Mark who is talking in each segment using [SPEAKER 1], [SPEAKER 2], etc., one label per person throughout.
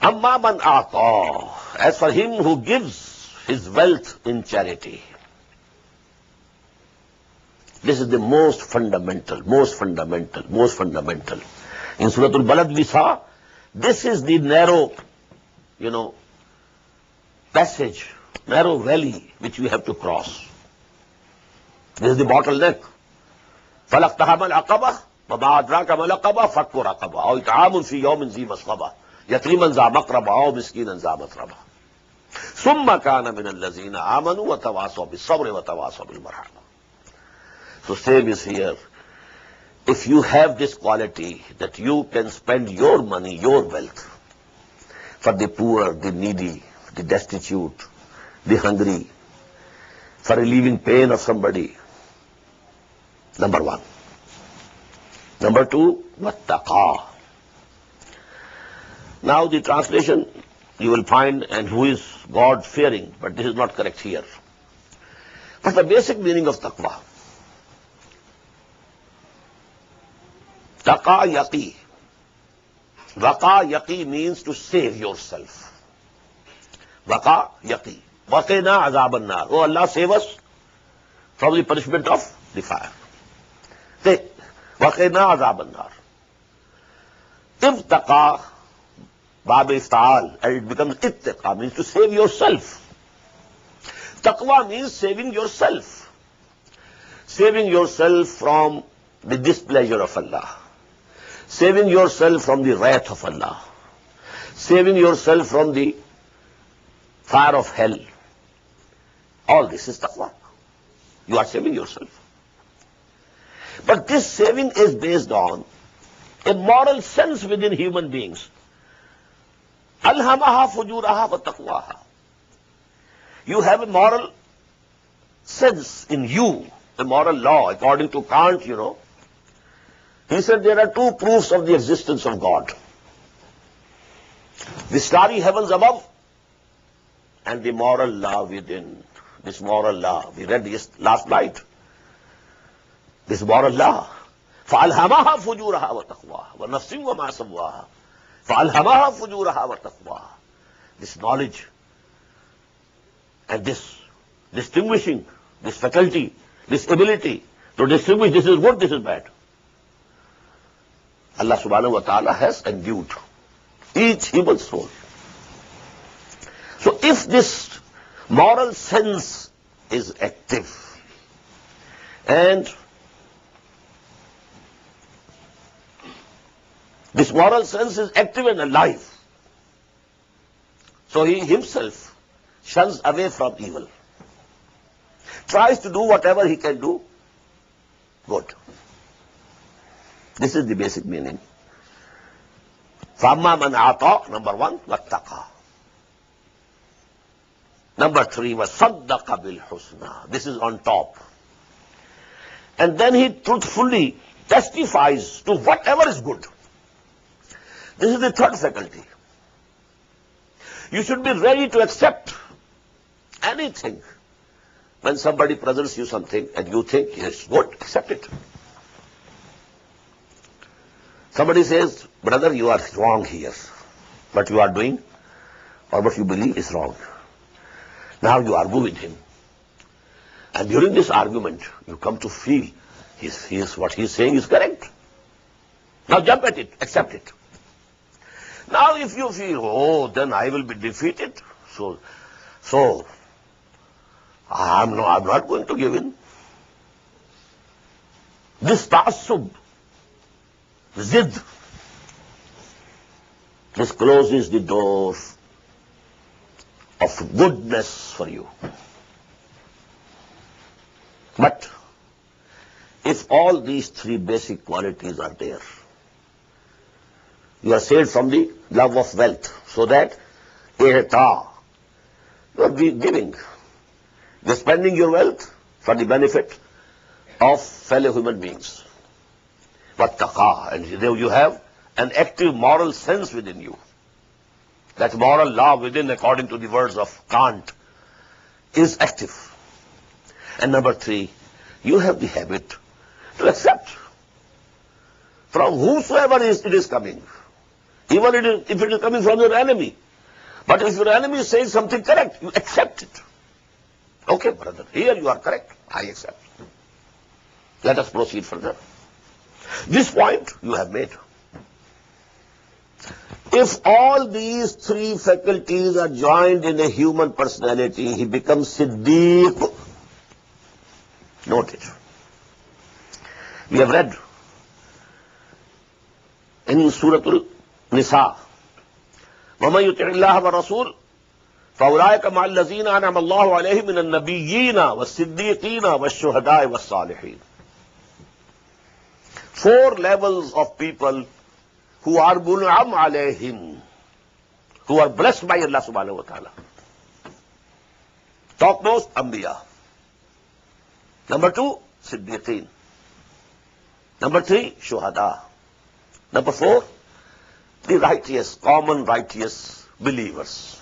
[SPEAKER 1] Amma man ata, as for him who gives his wealth in charity. This is the most fundamental. In Surah Al-Balad we saw, this is the narrow, passage, narrow valley which we have to cross. This is the bottleneck. فَلَقْتَحَمَ الْعَقَبَةِ وَمَا أَدْرَاكَ مَا الْعَقَبَةُ فَكُّ رَقَبَةٍ أَوْ إِطْعَامٌ فِي يَوْمٍ ذِي مَسْغَبَةٍ يَتِيمًا ذَا مَقْرَبَةٍ أَوْ مِسْكِينًا ذَا مَتْرَبَةٍ ثُمَّ كَانَ مِنَ الَّذِينَ آمَنُوا وَتَوَاصَوْا بِالصَّبْرِ وَتَوَاصَوْا بِالْمَرْحَمَةِ. So same is here. If you have this quality that you can spend your money, your wealth, for the poor, the needy, the destitute, the hungry, for relieving pain of somebody, number one. Number two, wattaqa. Now the translation you will find, and who is God-fearing, but this is not correct here. But the basic meaning of taqwa, taqa yaqi. Waqa yaqi means to save yourself. Waqa yaqi. Waqina azab an-nar. Oh Allah, save us from the punishment of the fire. Waqina azab an-nar. Ibtaqa, bab ifta'al, and it becomes ittaqa, means to save yourself. Taqwa means saving yourself. Saving yourself from the displeasure of Allah. Saving yourself from the wrath of Allah. Saving yourself from the fire of hell. All this is taqwa. You are saving yourself. But this saving is based on a moral sense within human beings. Alhamaha fujuraha wa taqwaha. You have a moral sense in you, a moral law, according to Kant, He said there are two proofs of the existence of God. The starry heavens above and the moral law within. This moral law, we read this last night. This moral law. فَأَلْهَمَهَا فُجُورَهَا وَتَقْوَاهَا وَنَفْسٍ وَمَا سَوَّاهَا فَأَلْهَمَهَا فُجُورَهَا وَتَقْوَاهَا. This knowledge and this distinguishing, this faculty, this ability to distinguish this is good, this is bad, Allah subhanahu wa ta'ala has endued each human soul. So if this moral sense is active and this moral sense is active and alive, so he himself shuns away from evil, tries to do whatever he can do good. This is the basic meaning. فَأَمَّا مَنْ أَعْطَى, number one, وَاتَّقَى. Number three, وَصَدَّقَ بِالْحُسْنَى. This is on top. And then he truthfully testifies to whatever is good. This is the third faculty. You should be ready to accept anything. When somebody presents you something and you think it's good, accept it. Somebody says, brother, you are wrong here. What you are doing or what you believe is wrong. Now you argue with him. And during this argument, you come to feel what he is saying is correct. Now jump at it, accept it. Now if you feel, then I will be defeated, so I'm not going to give in. This ta'assub, zid, this closes the door of goodness for you. But if all these three basic qualities are there, you are saved from the love of wealth, so that ihta, you are giving, you are spending your wealth for the benefit of fellow human beings. Wattaqa, and there you have an active moral sense within you. That moral law within, according to the words of Kant, is active. And number three, you have the habit to accept from whomsoever it is coming. even if it is coming from your enemy. But if your enemy is saying something correct, you accept it. Okay, brother, here you are correct. I accept. Let us proceed further. This point you have made. If all these three faculties are joined in a human personality, he becomes Siddiq. Note it. We have read in Surah Al-Nisa, وَمَن يُطِعِ اللَّهَ وَالرَّسُولَ فَأُولَٰئِكَ مَعَ الَّذِينَ أَنْعَمَ اللَّهُ عَلَيْهِم مِّنَ النَّبِيِّينَ وَالصِّدِّيقِينَ وَالشُّهَدَاءِ وَالصَّالِحِينَ. 4 levels of people who are mun'am alayhim, who are blessed by Allah subhanahu wa ta'ala. Topmost, Anbiya. Number 2, Siddiqeen. Number 3, Shuhada. Number 4, the righteous, common righteous believers.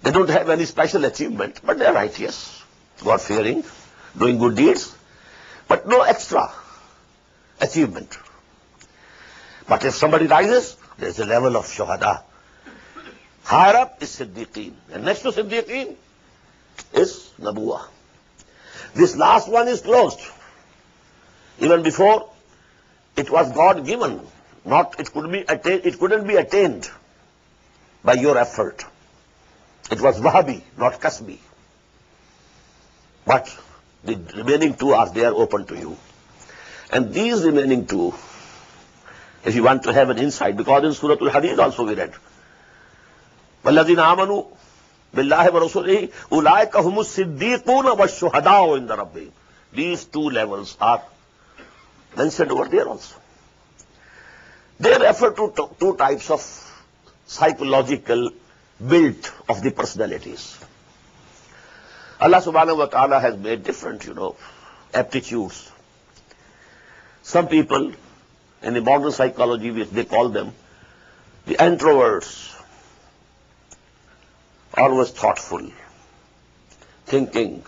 [SPEAKER 1] They don't have any special achievement, but they are righteous, God-fearing, doing good deeds, but no extra achievement. But if somebody rises, there is a level of Shuhada. Higher up is Siddiqeen. And next to Siddiqeen is Nabuwah. This last one is closed. Even before, it was God-given. It couldn't be attained by your effort. It was Wahabi, not Kasbi. But the remaining 2 are there open to you. And these remaining 2, if you want to have an insight, because in Surah Al-Hadid also we read, وَالَّذِينَ آمَنُوا بِاللَّهِ وَرَسُولِهِ أُولَٰئِكَ هُمُ الصِّدِّيقُونَ وَالشُّهَدَاءُ عِندَ رَبِّهِمْ. These 2 levels are mentioned over there also. They refer to 2 types of psychological build of the personalities. Allah subhanahu wa ta'ala has made different, aptitudes. Some people, in the modern psychology, which they call them, the introverts, always thoughtful, thinking.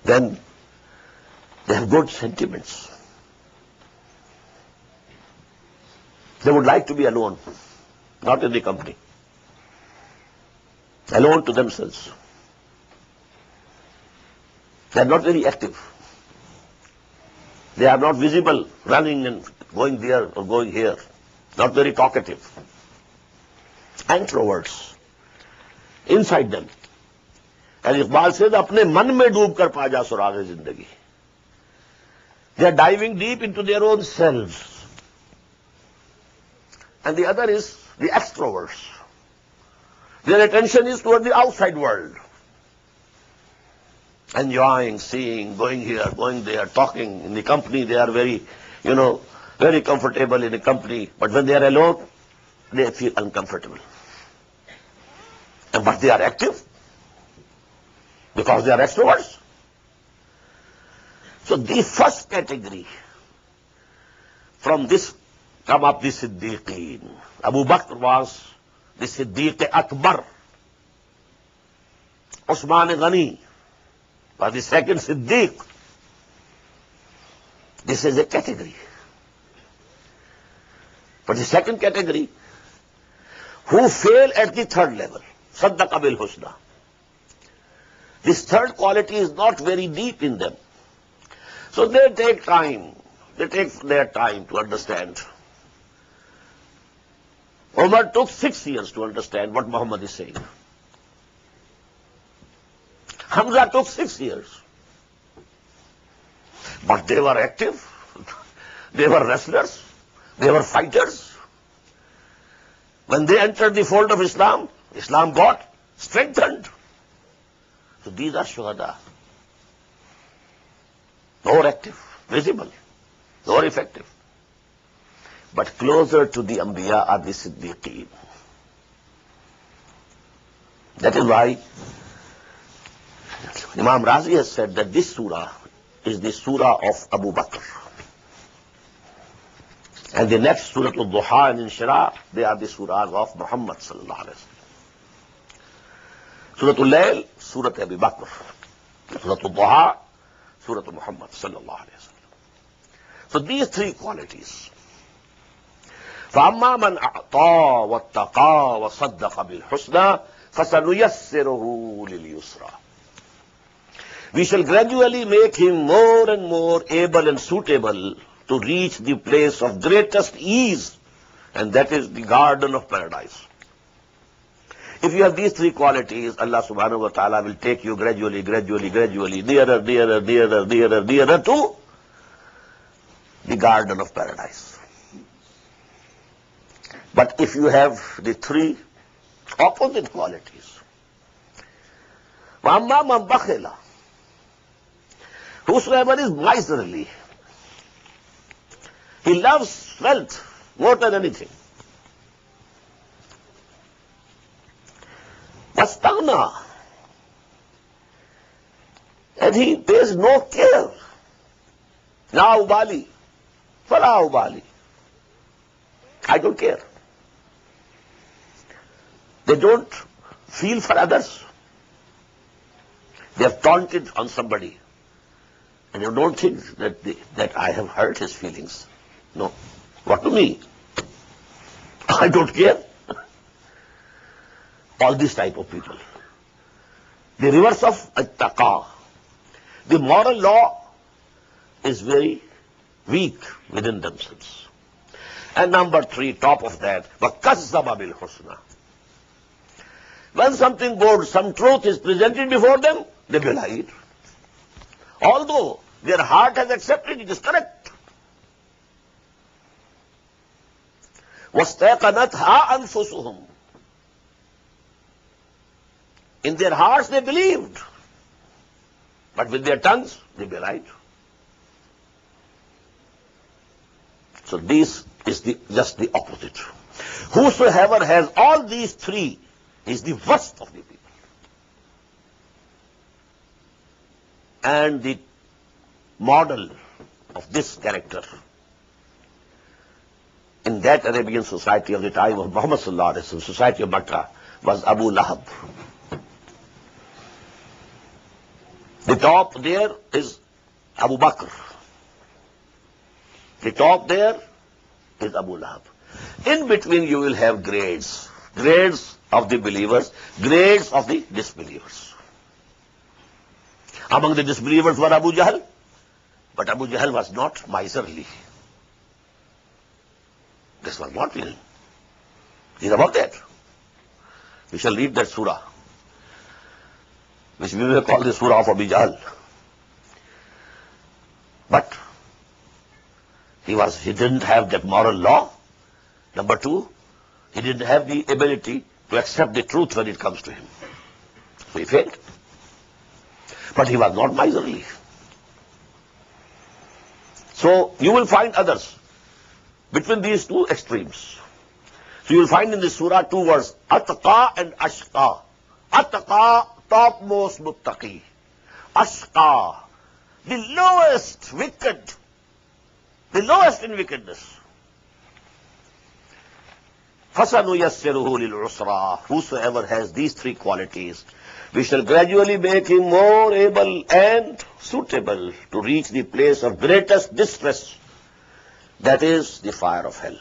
[SPEAKER 1] Then they have good sentiments. They would like to be alone, not in the company. Alone to themselves. They are not very active. They are not visible, running and going there or going here. Not very talkative. Introverts. Inside them. And Iqbal says, apne man mein doob kar pa ja surag zindagi. They are diving deep into their own selves. And the other is the extroverts. Their attention is toward the outside world. Enjoying, seeing, going here, going there, talking. In the company, they are very, very comfortable in the company. But when they are alone, they feel uncomfortable. But they are active because they are extroverts. So the first category, from this come up the Siddiqeen. Abu Bakr was the Siddiq Akbar. Usman Ghani was the second Siddiq. This is a category. But the second category, who fail at the third level, Saddaqa bil Husna. This third quality is not very deep in them. So they take time. They take their time to understand. Umar took 6 years to understand what Muhammad is saying. Hamza took 6 years. But they were active. They were wrestlers. They were fighters. When they entered the fold of Islam, Islam got strengthened. So these are Shuhada. More active, visible, more effective. But closer to the Anbiya are the Siddiqeen. That is why Imam Razi has said that this surah is the surah of Abu Bakr. And the next surah al-Duha and Inshira, they are the surahs of Muhammad sallallahu alaihi wasallam. Surah al-Layl, surah Abu Bakr. Surah al-Duha, surah Muhammad sallallahu alaihi wasallam. So these 3 qualities فَأَمَّا مَنْ أَعْطَى وَاتَّقَى وَصَدَّقَ بِالْحُسْنَى فَسَنُيَسِّرُهُ لِلْيُسْرَى. We shall gradually make him more and more able and suitable to reach the place of greatest ease, and that is the garden of paradise. If you have these three qualities, Allah subhanahu wa ta'ala will take you gradually, nearer to the garden of paradise. But if you have the three opposite qualities, وَأَمَّا مَنْ بَخِلَ, whosoever is miserly, he loves wealth more than anything. Wastaghna, and he pays no care. La ubali, fala ubali. I don't care. They don't feel for others. They have taunted on somebody, and you don't think that I have hurt his feelings. No. What to me? I don't care. All these type of people. The reverse of at-taqa. The moral law is very weak within themselves. And number three, top of that, وَكَذَّبَ بِالْحُسْنَى. When something good, some truth is presented before them, they belie it. Although their heart has accepted it is correct. وَاسْتَيْقَنَتْهَا أَنفُسُهُمْ. In their hearts they believed, but with their tongues they belied. So this is just the opposite. Whosoever has all these three is the worst of the people. And the model of this character in that Arabian society of the time of Muhammad sallallahu alaihi wasallam, society of Makkah, was Abu Lahab. The top there is Abu Bakr. The top there is Abu Lahab. In between you will have grades. Grades of the believers, grades of the disbelievers. Among the disbelievers were Abu Jahl, but Abu Jahl was not miserly. This was not real. It is about that. We shall read that surah, which we will call the surah of Abu Jahl. But he didn't have that moral law. Number two, he didn't have the ability to accept the truth when it comes to him. So he failed. But he was not miserly. So you will find others between these two extremes. So you will find in this surah two words, Atqa and Ashqa. Atqa, topmost muttaqi. Ashqa, the lowest wicked, the lowest in wickedness. فَسَنُيَسِّرُهُ لِلْعُسْرَى. Whosoever has these three qualities, we shall gradually make him more able and suitable to reach the place of greatest distress, that is the fire of hell.